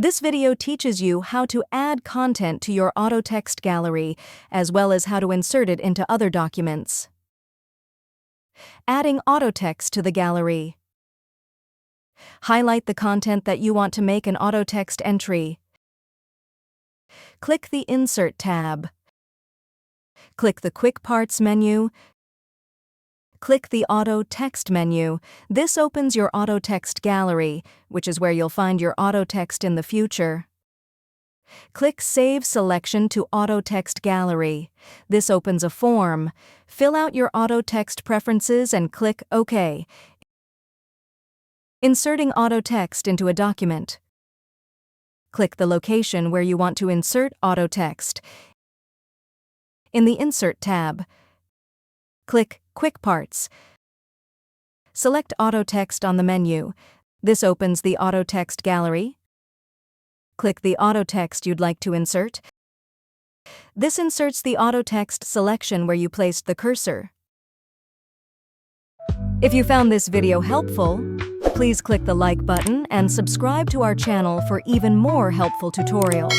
This video teaches you how to add content to your AutoText gallery, as well as how to insert it into other documents. Adding AutoText to the gallery. Highlight the content that you want to make an AutoText entry. Click the Insert tab. Click the Quick Parts menu. Click the AutoText menu. This opens your AutoText gallery, which is where you'll find your AutoText in the future. Click Save Selection to AutoText Gallery. This opens a form. Fill out your AutoText preferences and click OK. Inserting AutoText into a document. Click the location where you want to insert AutoText. In the Insert tab, click Quick Parts. Select AutoText on the menu. This opens the AutoText gallery. Click the AutoText you'd like to insert. This inserts the AutoText selection where you placed the cursor. If you found this video helpful, please click the like button and subscribe to our channel for even more helpful tutorials.